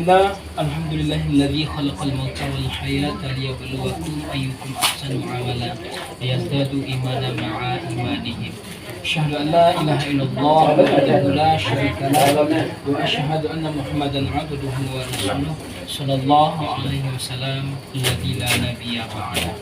Bismillah, alhamdulillahilladzi khalaqal mauta wal hayata liyabluwakum ayyukum ahsanu amala yazdadu imanan ma'a imanihim. Asyhadu an la ilaha illallah wahdahu la syarika lah wa asyhadu anna Muhammadan abduhu wa rasuluh sallallahu alaihi wasallam alladzi la nabiyya ba'da.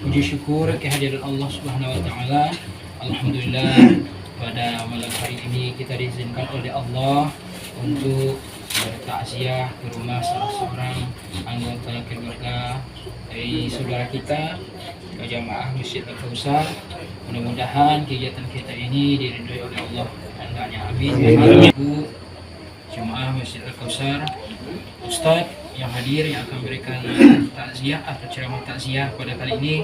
Puji syukur kehadiran Allah Subhanahu wa taala. Alhamdulillah, pada malam hari ini kita diizinkan oleh Allah untuk bertakziah ke rumah salah seorang anggota keluarga dari saudara kita jamaah Masjid Al-Kautsar. Mudah-mudahan kegiatan kita ini diridhoi oleh Allah. Hendaknya amin. Ibu jamaah Masjid Al-Kautsar, Ustadz yang hadir yang akan memberikan takziah atau ceramah takziah pada kali ini,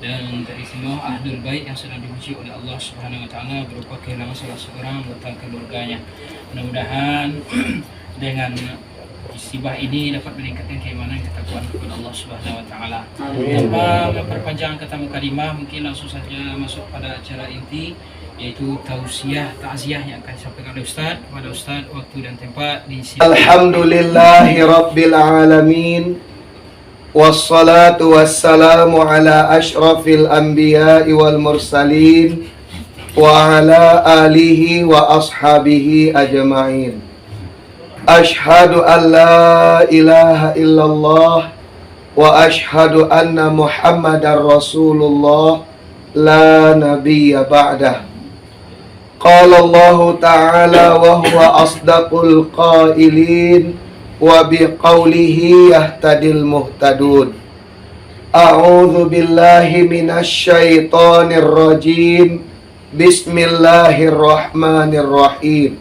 dan dari semua Ahlul Bait yang sedang diuji oleh Allah Subhanahu wa taala berupa kehilangan salah seorang anggota keluarganya. Mudah-mudahan dengan musibah ini dapat meningkatkan keimanan ketakwaan kepada Allah Subhanahu wa taala. Tanpa memperpanjang kata mukadimah, mungkin langsung saja masuk pada acara inti, yaitu tausiah takziah yang akan disampaikan oleh Ustaz. Kepada Ustaz, waktu dan tempat di sini. Alhamdulillahirabbil alamin. Wassalatu wassalamu ala asyrafil anbiya'i wal mursalin wa ala alihi wa ashabihi ajma'in. Ashhadu an la ilaha illallah wa ashhadu anna Muhammadar Rasulullah la nabiyya ba'dah. Qala Allah ta'ala wa huwa asdaqul qailin wa biqaulihi yahtadil muhtadun. A'udzu billahi minasy syaithanir rajim. Bismillahirrahmanirrahim.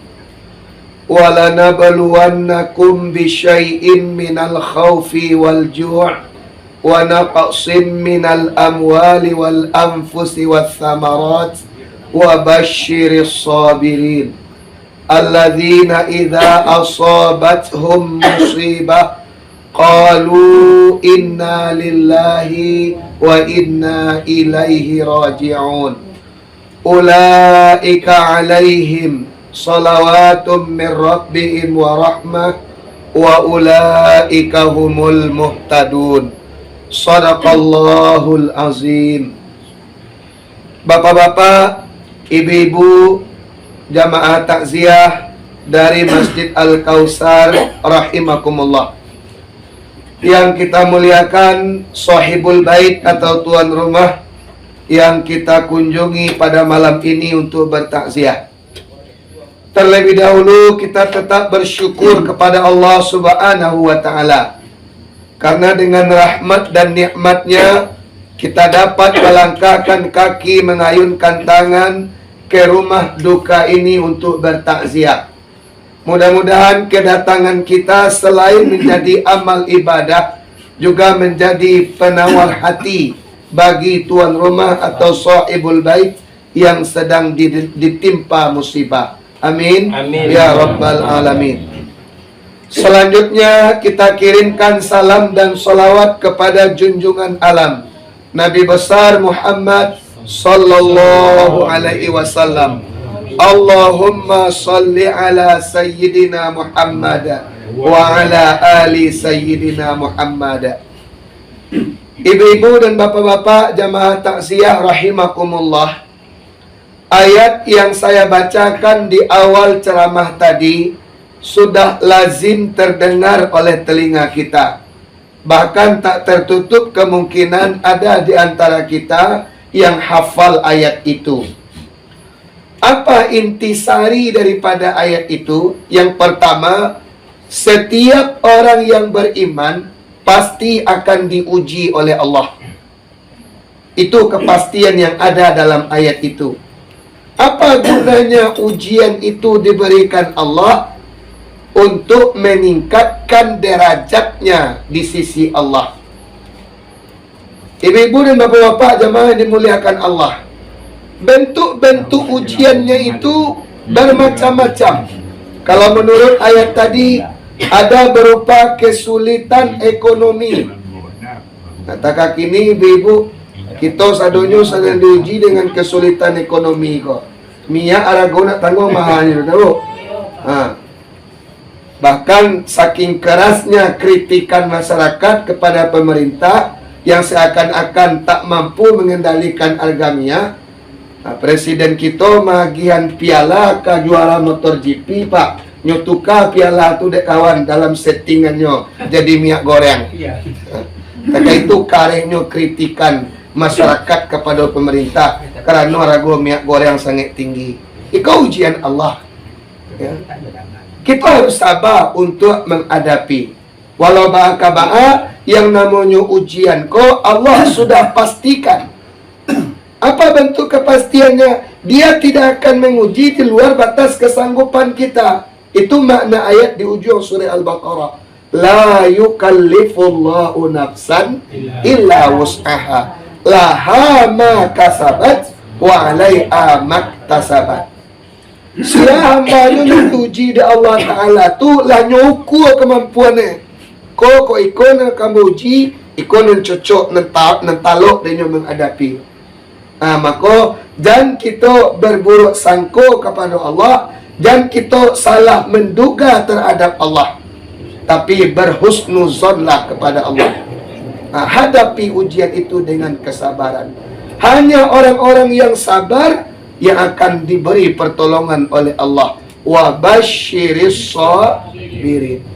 وَلَنَبْلُوَنَّكُمْ بِشَيْءٍ مِّنَ الْخَوْفِ وَالْجُوعِ وَنَقْصٍ مِّنَ الْأَمْوَالِ وَالْأَنفُسِ وَالثَّمَرَاتِ وَبَشِّرِ الصَّابِرِينَ الَّذِينَ إِذَا أَصَابَتْهُمْ مُصِيبَةٌ قَالُوا إِنَّا لِلَّهِ وَإِنَّا إِلَيْهِ رَاجِعُونَ أُولَئِكَ عَلَيْهِمْ salawatum min rabbihim wa rahmah wa ulaika humul muhtadun. Shadaqallahul azim. Bapak-bapak, ibu-ibu, jamaah takziah dari Masjid Al-Kautsar rahimakumullah, yang kita muliakan, sahibul bait atau tuan rumah yang kita kunjungi pada malam ini untuk bertakziah. Terlebih dahulu kita tetap bersyukur kepada Allah Subhanahu wa taala, karena dengan rahmat dan nikmatnya kita dapat melangkahkan kaki, mengayunkan tangan ke rumah duka ini untuk bertakziah. Mudah-mudahan kedatangan kita selain menjadi amal ibadah, juga menjadi penawar hati bagi tuan rumah atau sahibul bait yang sedang ditimpa musibah. Amin. Amin ya rabbal alamin. Selanjutnya kita kirimkan salam dan salawat kepada junjungan alam Nabi besar Muhammad sallallahu alaihi wasallam. Allahumma salli ala sayyidina Muhammad wa ala ali sayyidina Muhammad. Ibu-ibu dan bapak-bapak jamaah takziah rahimakumullah, ayat yang saya bacakan di awal ceramah tadi sudah lazim terdengar oleh telinga kita. Bahkan tak tertutup kemungkinan ada di antara kita yang hafal ayat itu. Apa intisari daripada ayat itu? Yang pertama, setiap orang yang beriman pasti akan diuji oleh Allah. Itu kepastian yang ada dalam ayat itu. Apa gunanya ujian itu diberikan Allah? Untuk meningkatkan derajatnya di sisi Allah. Ibu-ibu dan bapak-bapak jemaah yang dimuliakan Allah, bentuk-bentuk ujiannya itu bermacam-macam. Kalau menurut ayat tadi, ada berupa kesulitan ekonomi. Katakan kini ibu-ibu, kita sadonyo sedang diuji dengan kesulitan ekonomi kok. Mia aragona tanggung mahalnya tahu. Bahkan saking kerasnya kritikan masyarakat kepada pemerintah yang seakan-akan tak mampu mengendalikan agamanya, Presiden kita magian piala ke juara motor GP, Pak. Nyotuka piala tu dek kawan dalam settingannya jadi minyak goreng. Maka itu karehnya kritikan masyarakat kepada pemerintah karena harga minyak goreng sangat tinggi. Itu ujian Allah. Ya. Kita harus sabar untuk menghadapi. Walau ba'a yang namanya ujian ko Allah sudah pastikan. Apa bentuk kepastiannya? Dia tidak akan menguji di luar batas kesanggupan kita. Itu makna ayat di ujung surah Al-Baqarah. La yukallifullahu nafsan illa wus'aha. Laha ma kasabat wa 'alaiha maktasabat. Siapa hamba yang diuji di Allah Ta'ala tu lah nyukur kemampuannya. Ko ikon kamu uji, ikon yang cocok nentalok dan menghadapi. Maka jangan kita berburuk sangka kepada Allah, jangan kita salah menduga terhadap Allah, tapi berhusnuzonlah kepada Allah. Hadapi ujian itu dengan kesabaran. Hanya orang-orang yang sabar yang akan diberi pertolongan oleh Allah. Wa basyiris sabirin.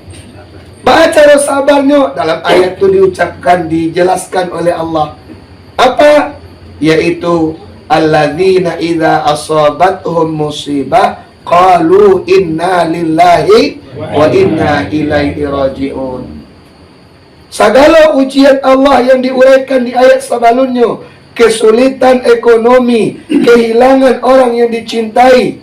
Cara sabarnya dalam ayat itu diucapkan, dijelaskan oleh Allah. Apa? Yaitu alladzina idza asabatuhum musibah qalu inna lillahi wa inna ilaihi raji'un. Segala ujian Allah yang diuraikan di ayat sebelumnya, kesulitan ekonomi, kehilangan orang yang dicintai,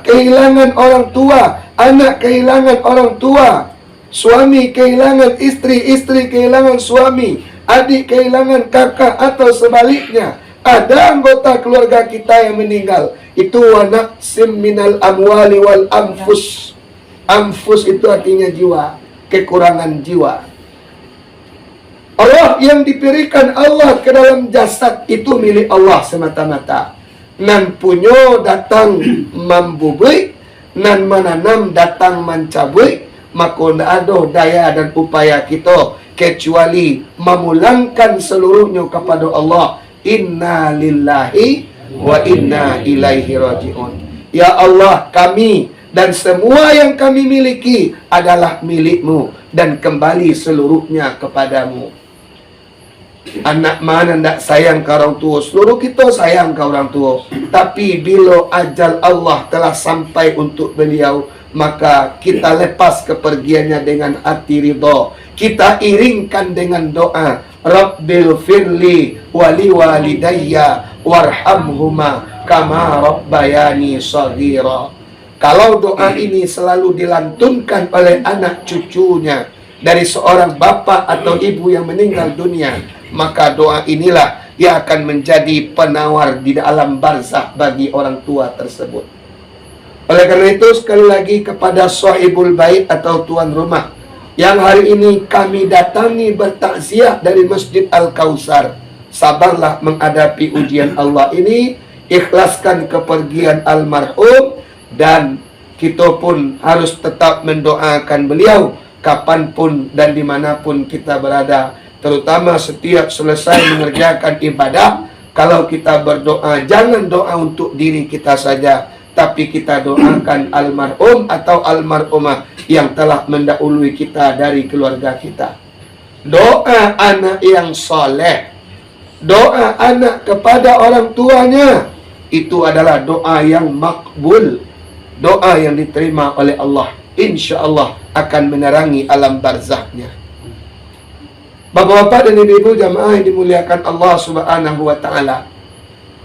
kehilangan orang tua, anak kehilangan orang tua, suami kehilangan istri, istri kehilangan suami, adik kehilangan kakak atau sebaliknya. Ada anggota keluarga kita yang meninggal. Itu wa naqsim minal amwali wal anfus. Anfus itu artinya jiwa, kekurangan jiwa. Allah yang diberikan Allah ke dalam jasad itu milik Allah semata-mata. Nan punyo datang membubui, nan menanam datang mencabui, maka tidak ada daya dan upaya kita kecuali memulangkan seluruhnya kepada Allah. Inna lillahi wa inna ilaihi raji'un. Ya Allah, kami dan semua yang kami miliki adalah milik-Mu dan kembali seluruhnya kepadamu. Anak mana tidak sayang ke orang tua? Seluruh kita sayang ke orang tua. Tapi bila ajal Allah telah sampai untuk beliau, maka kita lepas kepergiannya dengan hati ridha. Kita iringkan dengan doa, Rabbil firli wali walidayya warhamhuma kama rabbayani shaghira. Kalau doa ini selalu dilantunkan oleh anak cucunya dari seorang bapa atau ibu yang meninggal dunia, maka doa inilah yang akan menjadi penawar di dalam barzakh bagi orang tua tersebut. Oleh karena itu, sekali lagi kepada sahibul bait atau tuan rumah yang hari ini kami datangi bertakziah dari Masjid Al-Kausar, sabarlah menghadapi ujian Allah ini, ikhlaskan kepergian almarhum, dan kita pun harus tetap mendoakan beliau kapanpun dan dimanapun kita berada. Terutama setiap selesai mengerjakan ibadah, kalau kita berdoa, jangan doa untuk diri kita saja, tapi kita doakan almarhum atau almarhumah yang telah mendahului kita dari keluarga kita. Doa anak yang soleh, doa anak kepada orang tuanya, itu adalah doa yang makbul, doa yang diterima oleh Allah. Insya Allah akan menerangi alam barzakhnya. Bapak-bapak dan ibu-ibu jamaah yang dimuliakan Allah Subhanahu wa Ta'ala,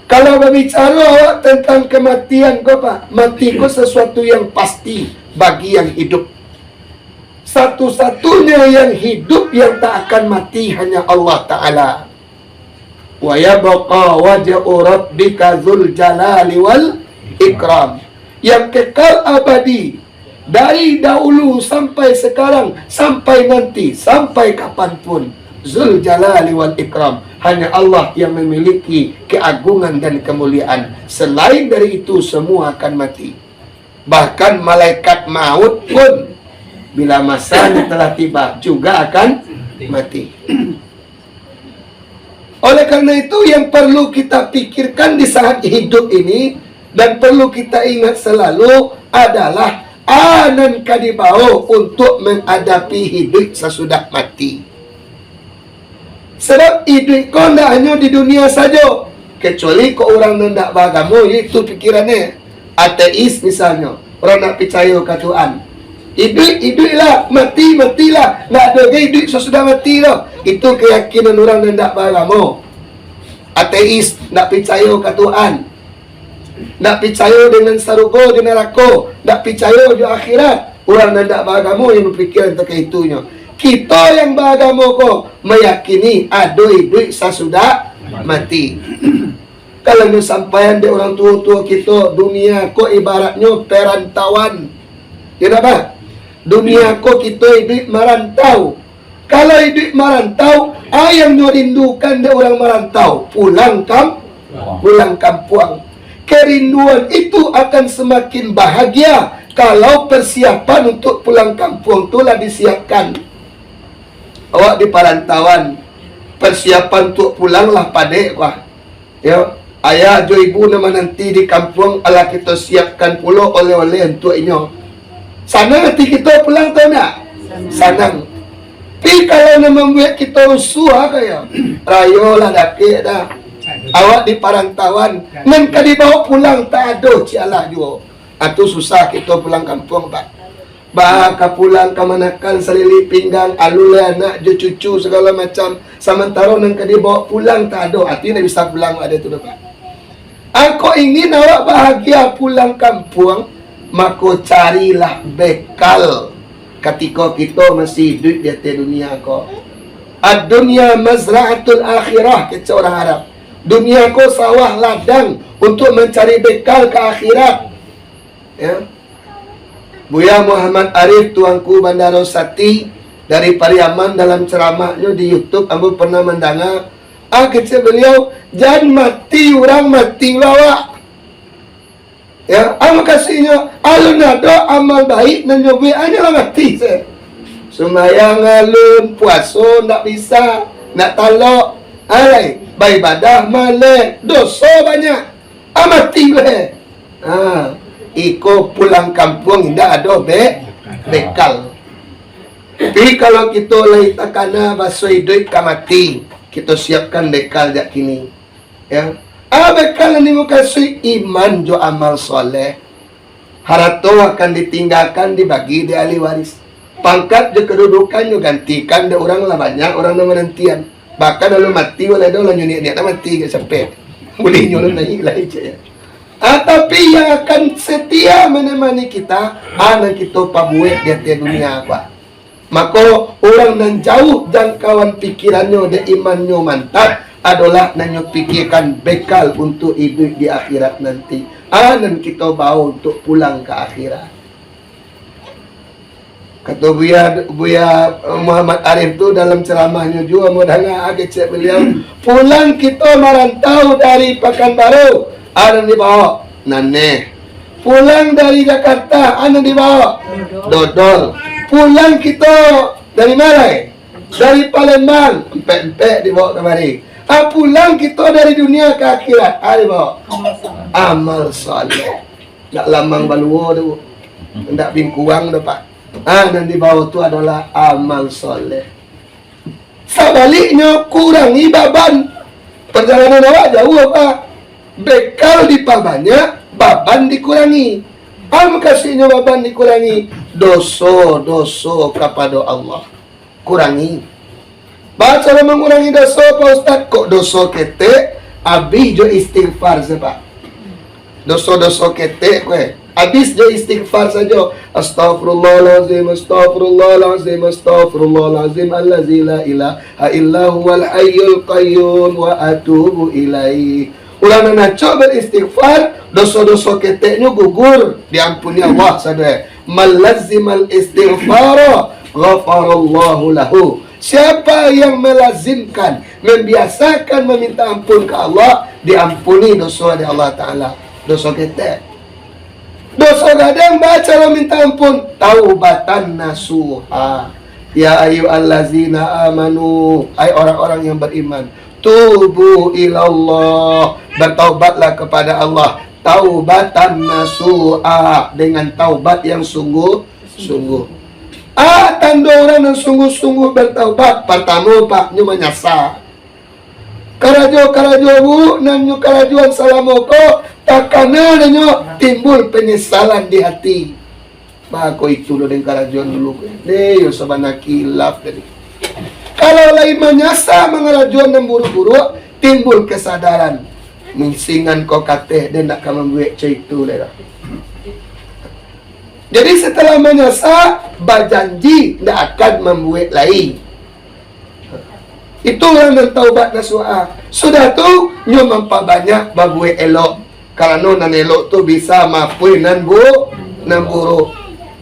kalau berbicara tentang kematian, Bapak, mati itu sesuatu yang pasti bagi yang hidup. Satu-satunya yang hidup yang tak akan mati hanya Allah Ta'ala. Wa yabqa wajhu rabbika dzul jalali wal ikram. Yang kekal abadi dari dahulu sampai sekarang, sampai nanti, sampai kapanpun. Zul jalali wal ikram. Hanya Allah yang memiliki keagungan dan kemuliaan. Selain dari itu semua akan mati. Bahkan malaikat maut pun Bila masanya telah tiba juga akan mati. Oleh karena itu yang perlu kita pikirkan di saat hidup ini dan perlu kita ingat selalu adalah anan kadibau untuk menghadapi hidup sesudah mati. Sebab hidup kau tidak hanya di dunia saja. Kecuali kau orang yang tidak beragama, itu pikirannya. Ateis misalnya, orang nak percaya ke Tuhan. Hidup-hiduplah, mati-matilah. Nak ada hidup sesudah mati lah. Itu keyakinan orang yang tidak beragama. Ateis, nak percaya ke Tuhan. Nak percaya dengan sarugo di neraka. Nak percaya di akhirat. Orang yang tidak beragama yang berfikir tentang itunya. Kita yang beragama kok meyakini ada hidup sesudah mati. Kalau ñu sampaian di orang tua-tua kita, dunia kok ibaratnya perantauan. Ya apa? Dunia kok kita hidup merantau. Kalau hidup merantau, yang ñu rindukan di orang merantau, pulang kampung. Kerinduan itu akan semakin bahagia kalau persiapan untuk pulang kampung itulah disiapkan. Awak di perantauan, persiapan untuk pulanglah padek wah. Ya, ayah jo ibu nama nanti di kampung ala kita siapkan pula oleh-oleh untuk inyo. Sana nanti kita pulang tahu tak? Sanang. Tapi kalau nama membuat kita usuh kaya, rayolah dakik dah. Awak di perantauan, nan kadi bawa pulang tak ada cialah juga. Itu susah kita pulang kampung pak. Baka pulang ke manakan selili pinggang, alule anak, je cucu segala macam. Sementara nan kadi bawa pulang tak ada. Artinya bisa pulang ada tu dapat. Aku ingin awak bahagia pulang kampung, maka carilah bekal ketika kita masih hidup di atas dunia kau. Ad-dunya mazra'atul akhirah, kata orang Arab. Dunia kau sawah ladang untuk mencari bekal ke akhirat. Ya. Buya Muhammad Arif Tuanku Bandara Sati dari Pariaman dalam ceramahnya di YouTube, ambo pernah mendengar kata beliau, jangan mati orang mati bawa. Ya, kasihnya alun ada amal baik dan nyobi aja mati saya. Sembahyang alun, puasa tak bisa, nak talak, alai, beribadah malek, dosa banyak. Mati boleh. Iko pulang kampung tidak ada bekal. Tapi kalau kita lagi takana basuh hidup ke mati, kita siapkan bekal jak kini. Ya. Bekal ini kasih iman jo amal soleh. Harta akan ditinggalkan dibagi di ahli waris. Pangkat je kedudukan jo gantikan de orang lah banyak orang nama nantian. Bahkan lalu mati oleh dah lalu niat mati ke sampai. Boleh nyolong naik lah je. Tapi yang akan setia menemani kita, anak kita pabuet di atas dunia apa. Maka orang yang jauh jangkauan pikirannya dan imannya mantap adalah nanyo pikirkan bekal untuk hidup di akhirat nanti. Anan kita bawa untuk pulang ke akhirat. Kata Buya Muhammad Arif tu dalam ceramahnya juga mudah-mudahan agak beliau, pulang kita merantau dari Pekanbaru, anan dibawa Naneh. Pulang dari Jakarta, anan dibawa Dodol. Pulang kita dari mana? Dari Palembang, empek-empek dibawa kemari. Pulang kita dari dunia ke akhirat, dibawa amal soleh. Tak lamang balua tu, tak bingkuang dapat. Dan di bawah tu adalah amal soleh. Sebaliknya kurangi beban. Perjalanan awak jauh apa? Bekal diperbanyak, beban dikurangi. Kasihnya beban dikurangi. Dosa kepada Allah kurangi. Baca mengurangi dosa Pak Ustaz. Kok dosa ketek? Habis jo istighfar sebab. Dosa-dosa ketek kue. Habis je istighfar saja. Astaghfirullahalazim, astaghfirullahalazim, astaghfirullahalazim allazi la ilaha illa huwal hayyul qayyum wa atubu ilaih. Ulang nak beristighfar, dosa-dosa keteknya gugur, diampuni Allah saja. Malazimal istighfar, ghafarallahu lahu. Siapa yang melazimkan, membiasakan meminta ampun ke Allah, diampuni dosa dari Allah Ta'ala. Dosa ketek. Dosa gadang baca lo minta ampun, taubatan nasuha. Ya ayyuhallazina amanu, hai orang-orang yang beriman, tubu ilallah, bertaubatlah kepada Allah, taubatan nasuha, dengan taubat yang sungguh-sungguh. Tanda orang yang sungguh-sungguh bertaubat, pertama pak nyu menyasar. Karajo bu, nanyu karajuan salamoko, takana nanyo timbul penyesalan di hati. Bako itu lo dengan karajuan dulu. Yo sabana kilaf tadi. Kalau lain menyasa mengarajuan dan buru-buru, timbul kesadaran. Mingsingan kau kate dan nak kamu buat itu dah. Jadi setelah menyasa, berjanji tidak akan membuat lain. Itu orang yang taubat nasuha. Sudah tu, nyo memperbanyak berbuat elok. Kerana nan elok tu bisa maafui nan buruk.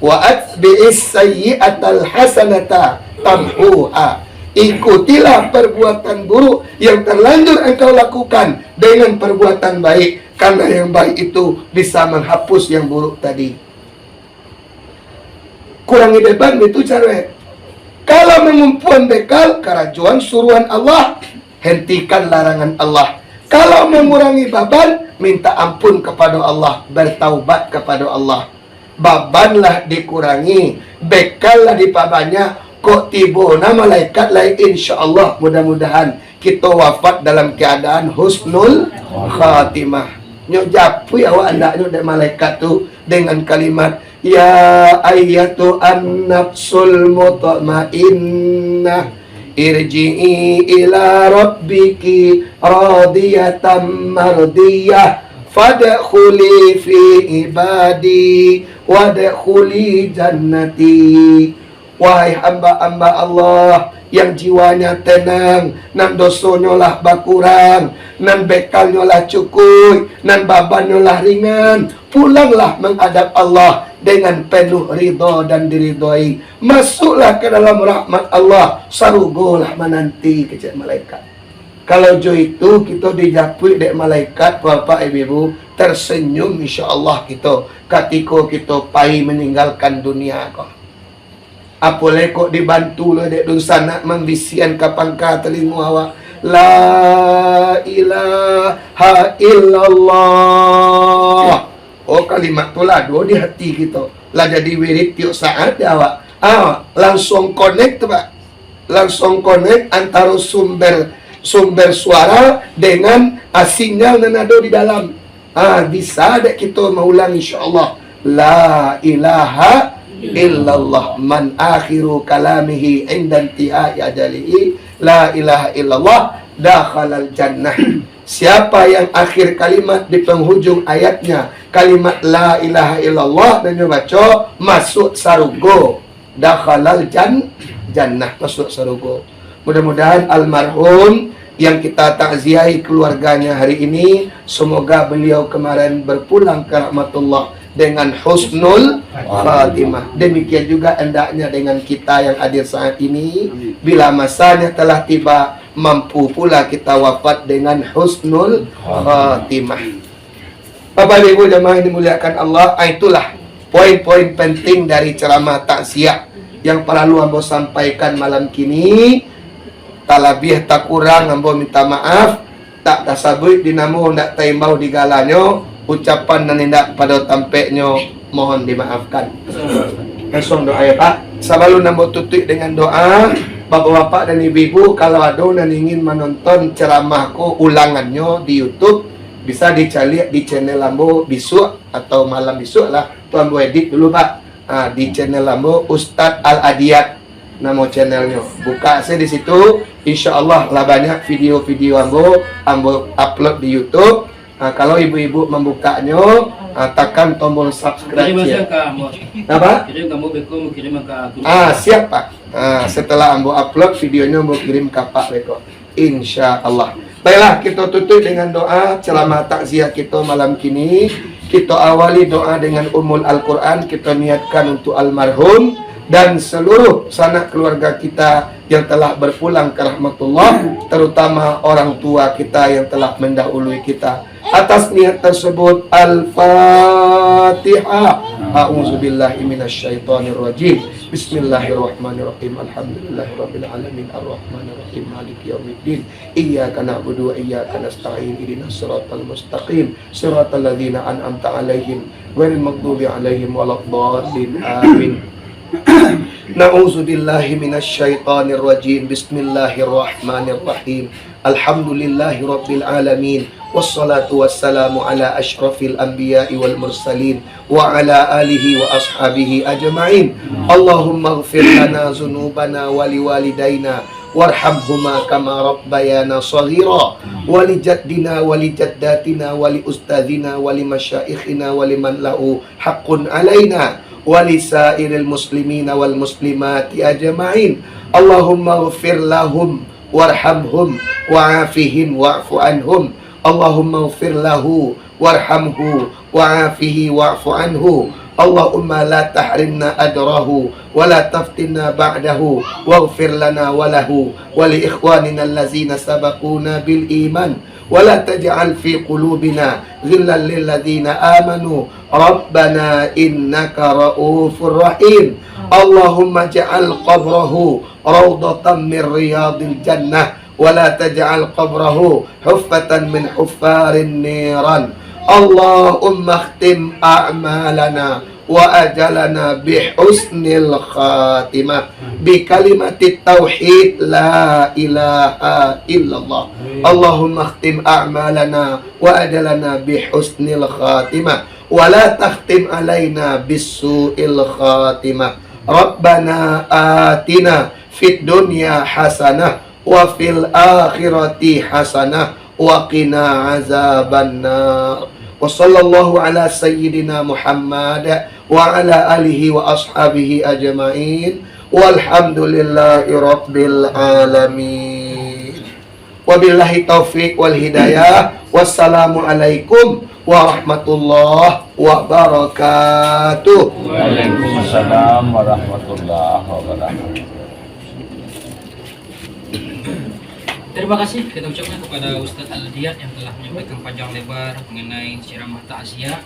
Wa atbi'is sayyi'atal hasanata tamhuha. Ikutilah perbuatan buruk yang terlanjur engkau lakukan dengan perbuatan baik, karena yang baik itu bisa menghapus yang buruk tadi. Kurangi beban itu cara. Kalau mengumpulan bekal, kerajuan suruhan Allah, hentikan larangan Allah. Kalau mengurangi beban, minta ampun kepada Allah, bertaubat kepada Allah. Bebanlah dikurangi, bekallah diperbanyak. Kok tiba nama malaikat lain, insya-Allah mudah-mudahan kita wafat dalam keadaan husnul khatimah. Nyok japu awak andaknya dari malaikat tu dengan kalimat, ya ayyatu an-nafsul mutmainnah irji'i ila rabbiki radiyatan mardiyah fadkhuli fi ibadi wadkhuli jannati. Wahai hamba-hamba Allah yang jiwanya tenang, nan dosonya lah bakurang, nan bekalnya lah cukup, nan babannya lah ringan, pulanglah menghadap Allah dengan penuh ridha dan diridhoi. Masuklah ke dalam rahmat Allah, sarugolah menanti kecil malaikat. Kalau jo itu kita dijapui dek malaikat, bapak ibu, tersenyum insya-Allah kita ketika kita pai meninggalkan dunia kau. Apoleh kok dibantu lah dek dosa nak membisian kapangka telinga awak. La ilaha illallah. Oh kalimat tu lah dua di hati kita. Lah jadi wirid tiuk saat dia awak. Langsung connect tu pak. Langsung connect antara sumber suara dengan sinyal yang ada di dalam. Bisa dek kita mengulang insya-Allah. La ilaha illallah man akhiru kalamihi inda intihai ajalihi la ilaha illallah dakhalal jannah. Siapa yang akhir kalimat di penghujung ayatnya kalimat la ilaha illallah dan dia baca, masuk sarugo, dakhalal jannah, masuk sarugo. Mudah-mudahan almarhum yang kita takziahi keluarganya hari ini, semoga beliau kemarin berpulang ke rahmatullah dengan husnul khatimah. Demikian juga hendaknya dengan kita yang hadir saat ini, bila masanya telah tiba, mampu pula kita wafat dengan husnul khatimah. Bapak Ibu jemaah yang dimuliakan Allah, itulah poin-poin penting dari ceramah takziah yang perlu ambo sampaikan malam kini. Tak lebih tak kurang, ambo minta maaf, tak tasabut dinamo ndak taimbau digalanyo. Ucapan dan tindak pada tampeknya mohon dimaafkan. Langsung doa ya Pak. Sebelum nambah tutup dengan doa, bapak-bapak dan ibu-ibu kalau ada dan ingin menonton ceramahku ulangannya di YouTube, bisa dicari di channel Lambo besok atau malam besok lah. Tuan Bu edit dulu Pak. Di channel Lambo Ustadz Al-Adiyat nama channelnya. Buka saya di situ, insya Allah lah banyak video-video Ambo upload di YouTube. Kalau ibu-ibu membukanya, tekan tombol subscribe ya. Apa? Kirim kamu beko, kirim ke aku. Siap Pak. Setelah Ambo upload videonya, Ambo kirim ke Pak Beko. Insya Allah. Baiklah, kita tutup dengan doa ceramah takziah kita malam kini. Kita awali doa dengan Ummul Al-Quran. Kita niatkan untuk almarhum dan seluruh sanak keluarga kita yang telah berpulang ke rahmatullah, terutama orang tua kita yang telah mendahului kita. Atas niat tersebut, Al-Fatihah. A'udzubillahi minasyaitonirrajim. Bismillahirrahmanirrahim. Alhamdulillahirabbil alamin arrahmanirrahim maliki yaumiddin. Iyyaka na'budu wa iyyaka nasta'in. Ihdinas siratal mustaqim. Siratal ladzina an'amta 'alaihim ghairil maghdubi 'alaihim waladdallin. Amin. Na'udzubillahi minasyaitonirrajim. Bismillahirrahmanirrahim. Alhamdulillahirabbil alamin. Wassalatu wassalamu ala asyrafil anbiya'i wal mursalin wa ala alihi wa ashabihi ajma'in. Allahumma ighfir lana dzunubana wa liwalidayna warhamhuma kama rabbayana shaghira wa li jaddina wa li jaddatina wa li ustadzina wa li masyaikhina wa liman lahu haqqun alaina wa li sairil muslimina wal muslimati ajma'in. Allahumma ighfir lahum warhamhum wa'afihim wa'fu anhum. Allahumma ighfir lahu warhamhu wa'afihi wa'fu anhu. Allahumma la tahrimna adrahu wa la taftinna ba'dahu waghfir lana wa lahu wa li ikhwanina allazina sabaquna bil iman wa la taj'al fi qulubina ghillan lil ladzina amanu rabbana innaka ra'ufur rahim. Allahumma ja'al qabrahu rawdatan min riyadil jannah ولا تجعل قبره حفة من حفار النيران. اللهم اختم أعمالنا وأجلنا بحسن الخاتمة بكلمة التوحيد لا إله إلا الله. اللهم اختم أعمالنا وأجلنا بحسن الخاتمة ولا تختم علينا بالسوء الخاتمة. ربنا آتنا في الدنيا حسنة wa fil akhirati hasanah wa qina azabannar. Wa sallallahu ala sayyidina Muhammad wa ala alihi wa ashabihi ajma'in. Walhamdulillahi rabbil alamin. Wabillahi taufiq wal hidayah. Wassalamu alaikum warahmatullahi wabarakatuh. Waalaikumsalam warahmatullahi wabarakatuh. Terima kasih kita ucapkan kepada Ustadz Al-Diyat yang telah menyampaikan panjang lebar mengenai ceramah takziah